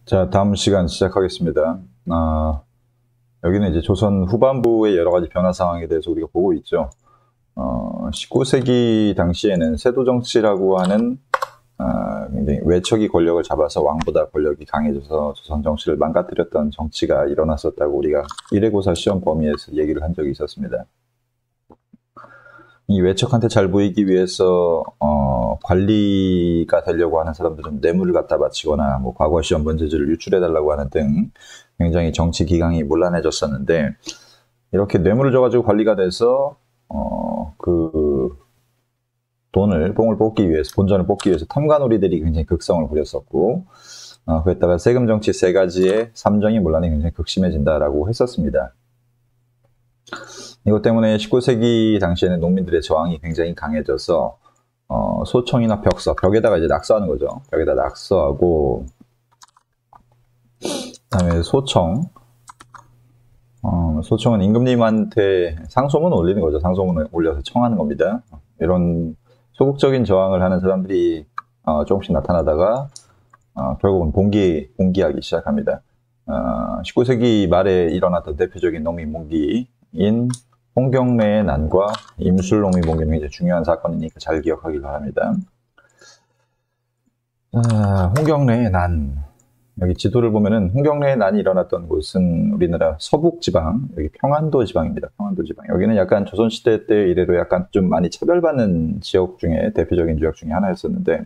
자, 다음 시간 시작하겠습니다. 여기는 이제 조선 후반부의 여러 가지 변화 상황에 대해서 우리가 보고 있죠. 19세기 당시에는 세도정치라고 하는 굉장히 외척이 권력을 잡아서 왕보다 권력이 강해져서 조선 정치를 망가뜨렸던 정치가 일어났었다고 우리가 일회고사 시험 범위에서 얘기를 한 적이 있었습니다. 이 외척한테 잘 보이기 위해서 관리가 되려고 하는 사람들은 뇌물을 갖다 바치거나 뭐 과거 시험 문제지를 유출해달라고 하는 등 굉장히 정치 기강이 문란해졌었는데, 이렇게 뇌물을 줘가지고 관리가 돼서 그 돈을 뽕을 뽑기 위해서, 본전을 뽑기 위해서 탐관오리들이 굉장히 극성을 부렸었고, 그랬다가 세금 정치 세 가지의 삼정의 문란이 굉장히 극심해진다라고 했었습니다. 이것 때문에 19세기 당시에는 농민들의 저항이 굉장히 강해져서 소청이나 벽서, 벽에다가 이제 낙서하는 거죠. 벽에다 낙서하고, 그다음에 소청. 소청은 임금님한테 상소문 올리는 거죠. 상소문을 올려서 청하는 겁니다. 이런 소극적인 저항을 하는 사람들이 조금씩 나타나다가 결국은 봉기하기 시작합니다. 19세기 말에 일어났던 대표적인 농민 봉기인 홍경래의 난과 임술농민 봉기는 굉장히 중요한 사건이니까 잘 기억하길 바랍니다. 홍경래의 난. 여기 지도를 보면은 홍경래의 난이 일어났던 곳은 우리나라 서북지방, 여기 평안도 지방입니다. 평안도 지방. 여기는 약간 조선시대 때 이래로 약간 좀 많이 차별받는 지역 중에 대표적인 지역 중에 하나였었는데,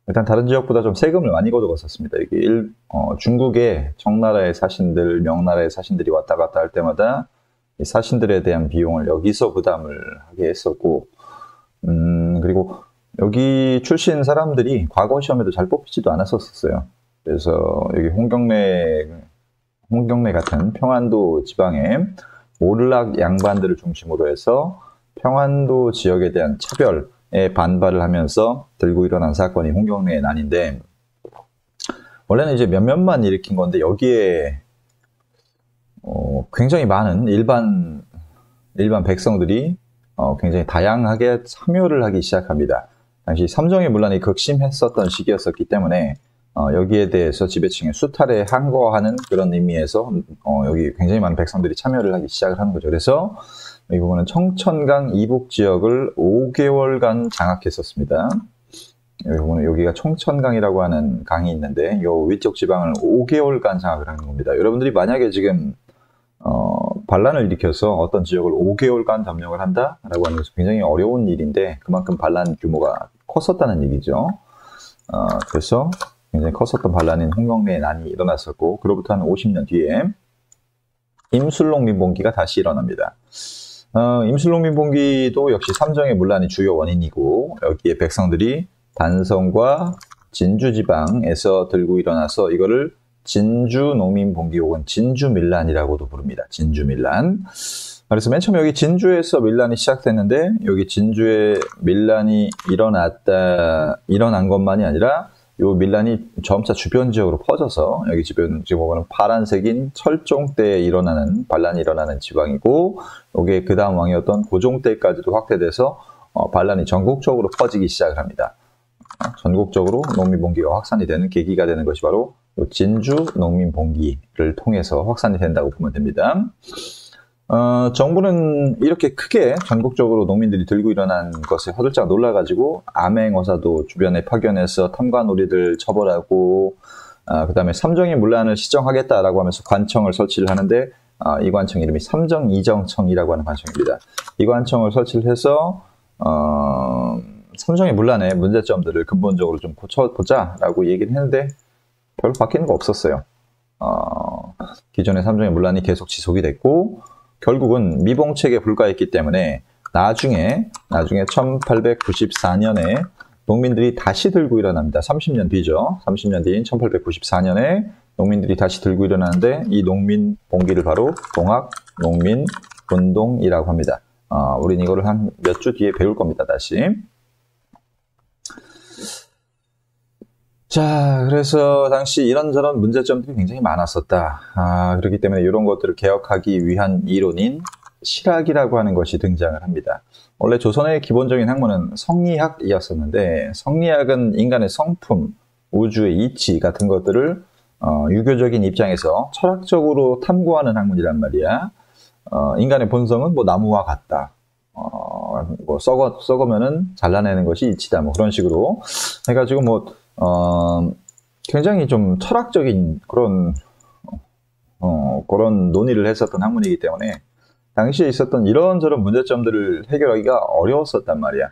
일단 다른 지역보다 좀 세금을 많이 걷어갔었습니다. 이게 중국의 청나라의 사신들, 명나라의 사신들이 왔다 갔다 할 때마다 이 사신들에 대한 비용을 여기서 부담을 하게 했었고, 그리고 여기 출신 사람들이 과거 시험에도 잘 뽑히지도 않았었어요. 그래서 여기 홍경래 같은 평안도 지방의 오르락 양반들을 중심으로 해서 평안도 지역에 대한 차별에 반발을 하면서 들고 일어난 사건이 홍경래의 난인데, 원래는 이제 몇몇만 일으킨 건데 여기에 굉장히 많은 일반 백성들이 굉장히 다양하게 참여를 하기 시작합니다. 당시 삼정의 문란이 극심했었던 시기였었기 때문에 여기에 대해서 지배층의 수탈에 항거하는 그런 의미에서 여기 굉장히 많은 백성들이 참여를 하기 시작을 하는 거죠. 그래서 이 부분은 청천강 이북 지역을 5개월간 장악했었습니다. 여기가 청천강이라고 하는 강이 있는데 이 위쪽 지방을 5개월간 장악을 하는 겁니다. 여러분들이 만약에 지금 반란을 일으켜서 어떤 지역을 5개월간 점령을 한다라고 하는 것은 굉장히 어려운 일인데, 그만큼 반란 규모가 컸었다는 얘기죠. 그래서 굉장히 컸었던 반란인 홍경래의 난이 일어났었고, 그로부터 한 50년 뒤에 임술농민봉기가 다시 일어납니다. 임술농민봉기도 역시 삼정의 문란이 주요 원인이고, 여기에 백성들이 단성과 진주지방에서 들고 일어나서 이거를 진주농민봉기 혹은 진주밀란이라고도 부릅니다. 진주밀란. 그래서 맨 처음 여기 진주에서 밀란이 시작됐는데, 여기 진주에 밀란이 일어난 것만이 아니라 이 밀란이 점차 주변 지역으로 퍼져서, 여기 주변 지금 보면 파란색인 철종 때에 일어나는 반란이 일어나는 지방이고, 여기에 그 다음 왕이었던 고종 때까지도 확대돼서 반란이 전국적으로 퍼지기 시작을 합니다. 전국적으로 농민봉기가 확산이 되는 계기가 되는 것이 바로 진주 농민봉기를 통해서 확산이 된다고 보면 됩니다. 정부는 이렇게 크게 전국적으로 농민들이 들고 일어난 것에 화들짝 놀라가지고 암행어사도 주변에 파견해서 탐관오리들 처벌하고, 그 다음에 삼정의 문란을 시정하겠다라고 하면서 관청을 설치를 하는데, 이 관청 이름이 삼정이정청이라고 하는 관청입니다. 이 관청을 설치를 해서 삼정의 문란의 문제점들을 근본적으로 좀 고쳐보자라고 얘기를 했는데 별로 바뀌는 거 없었어요. 기존의 삼정의 문란이 계속 지속이 됐고, 결국은 미봉책에 불과했기 때문에 나중에 1894년에 농민들이 다시 들고 일어납니다. 30년 뒤죠. 30년 뒤인 1894년에 농민들이 다시 들고 일어나는데, 이 농민 봉기를 바로 동학농민운동이라고 합니다. 우린 이거를 한 몇 주 뒤에 배울 겁니다. 다시. 자, 그래서 당시 이런저런 문제점들이 굉장히 많았었다. 그렇기 때문에 이런 것들을 개혁하기 위한 이론인 실학이라고 하는 것이 등장을 합니다. 원래 조선의 기본적인 학문은 성리학이었었는데, 성리학은 인간의 성품, 우주의 이치 같은 것들을 유교적인 입장에서 철학적으로 탐구하는 학문이란 말이야. 인간의 본성은 뭐 나무와 같다. 뭐 썩으면은 잘라내는 것이 이치다. 뭐 그런 식으로 해가지고 굉장히 좀 철학적인 그런 논의를 했었던 학문이기 때문에 당시에 있었던 이런저런 문제점들을 해결하기가 어려웠었단 말이야.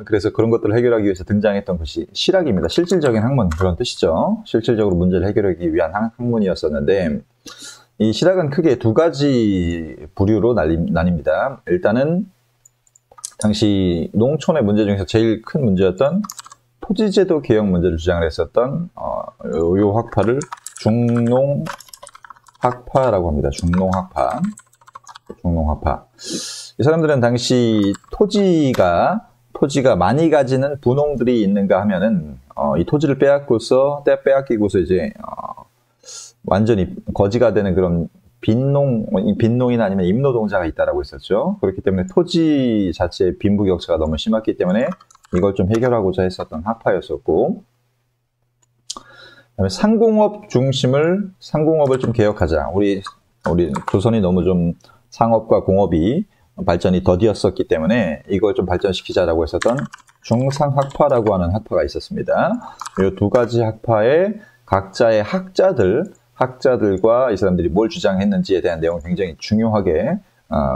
그래서 그런 것들을 해결하기 위해서 등장했던 것이 실학입니다. 실질적인 학문, 그런 뜻이죠. 실질적으로 문제를 해결하기 위한 학문이었었는데, 이 실학은 크게 두 가지 부류로 나뉩니다. 일단은 당시 농촌의 문제 중에서 제일 큰 문제였던 토지제도 개혁 문제를 주장을 했었던 요 학파를 중농학파라고 합니다. 중농학파. 이 사람들은 당시 토지가 많이 가지는 분홍들이 있는가 하면은 이 토지를 빼앗기고서 이제 완전히 거지가 되는 그런 빈농이나 아니면 임노동자가 있다라고 했었죠. 그렇기 때문에 토지 자체의 빈부격차가 너무 심했기 때문에 이걸 좀 해결하고자 했었던 학파였었고, 그다음에 상공업을 좀 개혁하자. 우리 조선이 너무 좀 상업과 공업이 발전이 더디었었기 때문에 이걸 좀 발전시키자라고 했었던 중상학파라고 하는 학파가 있었습니다. 이 두 가지 학파의 각자의 학자들과 이 사람들이 뭘 주장했는지에 대한 내용이 굉장히 중요하게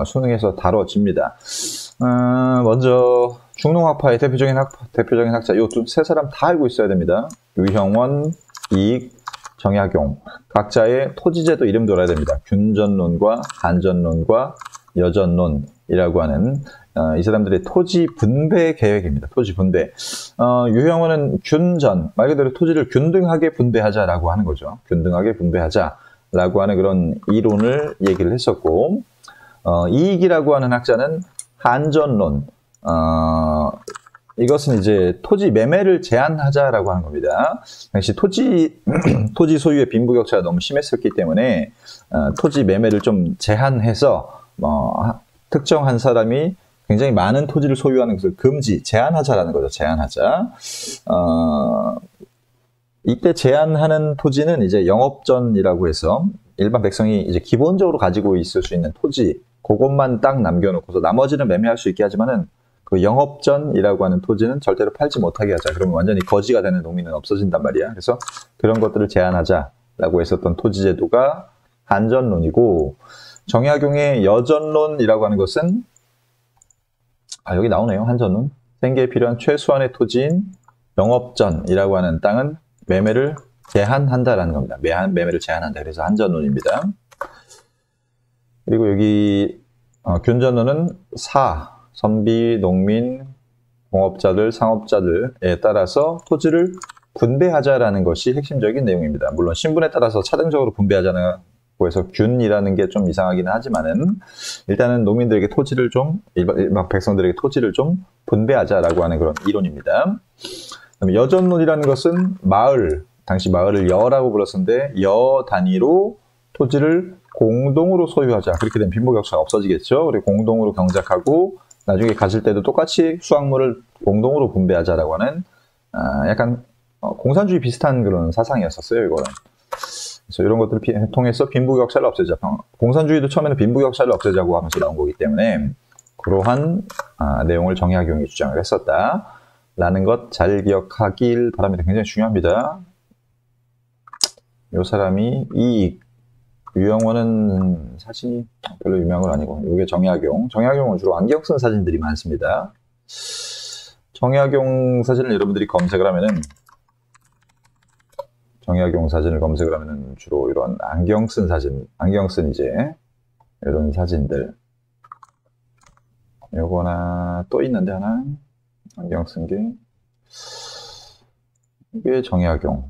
수능에서 다뤄집니다. 먼저 중농학파의 대표적인 학자, 이 세 사람 다 알고 있어야 됩니다. 유형원, 이익, 정약용. 각자의 토지제도 이름도 알아야 됩니다. 균전론과 한전론과 여전론이라고 하는 이 사람들의 토지 분배 계획입니다. 토지 분배. 유형원은 균전, 말 그대로 토지를 균등하게 분배하자라고 하는 거죠. 균등하게 분배하자라고 하는 그런 이론을 얘기를 했었고, 이익이라고 하는 학자는 한전론. 이것은 이제 토지 매매를 제한하자라고 하는 겁니다. 당시 토지 소유의 빈부격차가 너무 심했었기 때문에 토지 매매를 좀 제한해서 특정한 사람이 굉장히 많은 토지를 소유하는 것을 제한하자라는 거죠. 제한하자. 이때 제한하는 토지는 이제 영업전이라고 해서 일반 백성이 이제 기본적으로 가지고 있을 수 있는 토지, 그것만 딱 남겨놓고서 나머지는 매매할 수 있게 하지만은 그 영업전이라고 하는 토지는 절대로 팔지 못하게 하자. 그러면 완전히 거지가 되는 농민은 없어진단 말이야. 그래서 그런 것들을 제한하자라고 했었던 토지제도가 한전론이고, 정약용의 여전론이라고 하는 것은 여기 나오네요. 한전론. 생계에 필요한 최소한의 토지인 영업전이라고 하는 땅은 매매를 제한한다라는 겁니다. 매매를 제한한다. 그래서 한전론입니다. 그리고 여기 균전론은 선비, 농민, 공업자들, 상업자들에 따라서 토지를 분배하자라는 것이 핵심적인 내용입니다. 물론 신분에 따라서 차등적으로 분배하자는 거에서 균이라는 게 좀 이상하기는 하지만은 일단은 농민들에게 토지를 일반 백성들에게 토지를 좀 분배하자라고 하는 그런 이론입니다. 여전론이라는 것은 당시 마을을 여라고 불렀었는데 여 단위로 토지를 공동으로 소유하자. 그렇게 되면 빈부격차가 없어지겠죠. 그리고 공동으로 경작하고 나중에 가질 때도 똑같이 수확물을 공동으로 분배하자라고 하는 약간 공산주의 비슷한 그런 사상이었었어요. 이거는. 그래서 이런 것들을 통해서 빈부격차를 없애자. 공산주의도 처음에는 빈부격차를 없애자고 하면서 나온 거기 때문에 그러한 내용을 정약용이 주장을 했었다라는 것 잘 기억하길 바랍니다. 굉장히 중요합니다. 이 사람이 유형원은 사진이 별로 유명한 건 아니고, 이게 정약용은 주로 안경 쓴 사진들이 많습니다. 정약용 사진을 여러분들이 검색을 하면은, 주로 이런 안경 쓴 이제 이런 사진들. 요거나 또 있는데 하나 안경 쓴 게 이게 정약용.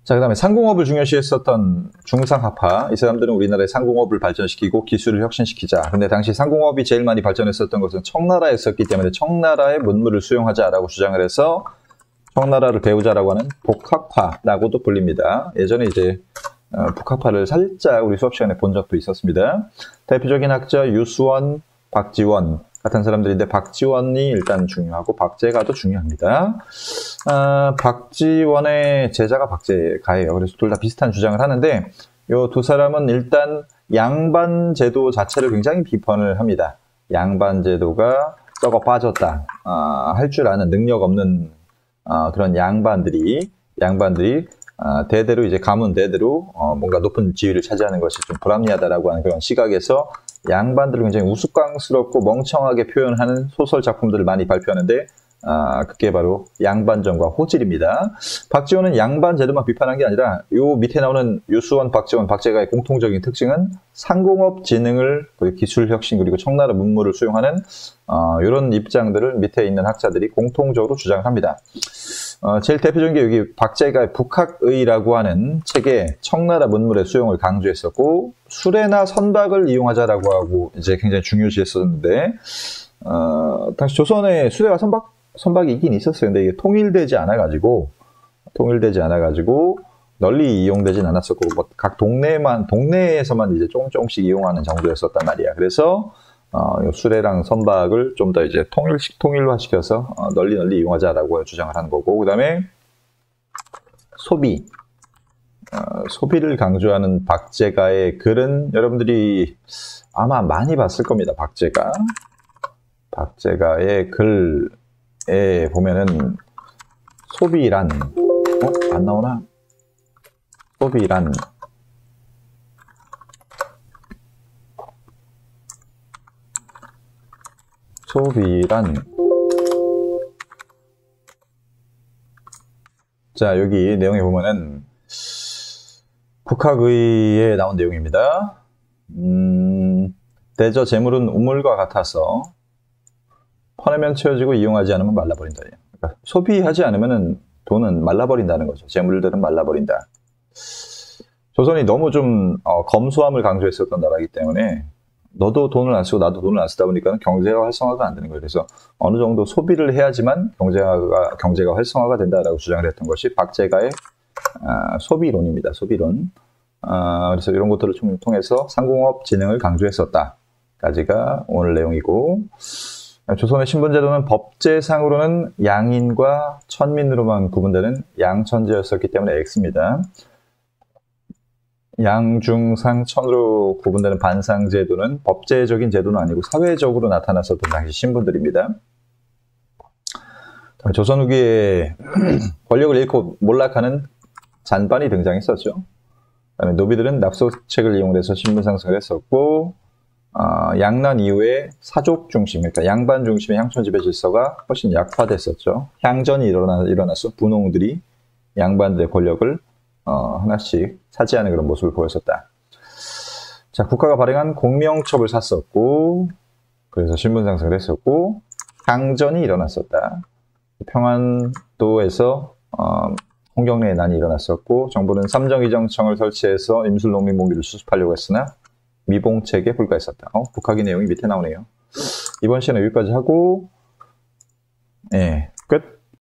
자, 그 다음에 상공업을 중요시했었던 중상학파. 이 사람들은 우리나라의 상공업을 발전시키고 기술을 혁신시키자. 근데 당시 상공업이 제일 많이 발전했었던 것은 청나라였었기 때문에 청나라의 문물을 수용하자라고 주장을 해서 청나라를 배우자라고 하는 복학파라고도 불립니다. 예전에 이제 북학파를 살짝 우리 수업 시간에 본 적도 있었습니다. 대표적인 학자 유수원, 박지원 같은 사람들인데 박지원이 일단 중요하고 박제가도 중요합니다. 박지원의 제자가 박제가예요. 그래서 둘 다 비슷한 주장을 하는데 이 두 사람은 일단 양반 제도 자체를 굉장히 비판을 합니다. 양반 제도가 썩어 빠졌다. 할 줄 아는 능력 없는 그런 양반들이 대대로 이제 가문 대대로 뭔가 높은 지위를 차지하는 것이 좀 불합리하다라고 하는 그런 시각에서 양반들을 굉장히 우스꽝스럽고 멍청하게 표현하는 소설 작품들을 많이 발표하는데 그게 바로 양반전과 호질입니다. 박지원은 양반 제도만 비판한 게 아니라 요 밑에 나오는 유수원, 박지원, 박제가의 공통적인 특징은 상공업 진흥을 기술 혁신 그리고 청나라 문물을 수용하는 이런 입장들을 밑에 있는 학자들이 공통적으로 주장합니다. 제일 대표적인 게 여기 박제가의 북학의라고 하는 책에 청나라 문물의 수용을 강조했었고 수레나 선박을 이용하자라고 하고 이제 굉장히 중요시했었는데 당시 조선에 수레와 선박이 있긴 있었어요. 근데 이게 통일되지 않아가지고 널리 이용되진 않았었고 뭐 각 동네에서만 이제 조금씩 이용하는 정도였었단 말이야. 그래서 수레랑 선박을 좀 더 이제 통일화시켜서 널리 이용하자라고 주장을 하는 거고, 그 다음에 소비를 강조하는 박제가의 글은 여러분들이 아마 많이 봤을 겁니다. 박제가의 글에 보면은 소비란 안 나오나? 소비란 자 여기 내용에 보면은 북학의에 나온 내용입니다. 대저 재물은 우물과 같아서 퍼내면 채워지고 이용하지 않으면 말라버린다. 그러니까 소비하지 않으면은 돈은 말라버린다는 거죠. 재물들은 말라버린다. 조선이 너무 좀 검소함을 강조했었던 나라이기 때문에 너도 돈을 안 쓰고 나도 돈을 안 쓰다 보니까 경제가 활성화가 안 되는 거예요. 그래서 어느 정도 소비를 해야지만 경제가 활성화가 된다라고 주장을 했던 것이 박제가의 소비론입니다. 소비론. 그래서 이런 것들을 통해서 상공업 진흥을 강조했었다까지가 오늘 내용이고, 조선의 신분제도는 법제상으로는 양인과 천민으로만 구분되는 양천제였었기 때문에 X입니다. 양중상 천으로 구분되는 반상제도는 법제적인 제도는 아니고 사회적으로 나타났었던 당시 신분들입니다. 조선 후기에 권력을 잃고 몰락하는 잔반이 등장했었죠. 그다음에 노비들은 납소책을 이용해서 신분 상승을 했었고, 양난 이후에 사족 중심, 그러니까 양반 중심의 향촌 지배 질서가 훨씬 약화됐었죠. 향전이 일어나서 분홍들이 양반들의 권력을 하나씩 차지하는 그런 모습을 보였었다. 자, 국가가 발행한 공명첩을 샀었고, 그래서 신분 상승을 했었고, 향전이 일어났었다. 평안도에서 홍경래의 난이 일어났었고, 정부는 삼정이정청을 설치해서 임술 농민 몽기를 수습하려고 했으나 미봉책에 불과했었다. 북학의 내용이 밑에 나오네요. 이번 시간은 여기까지 하고, 예,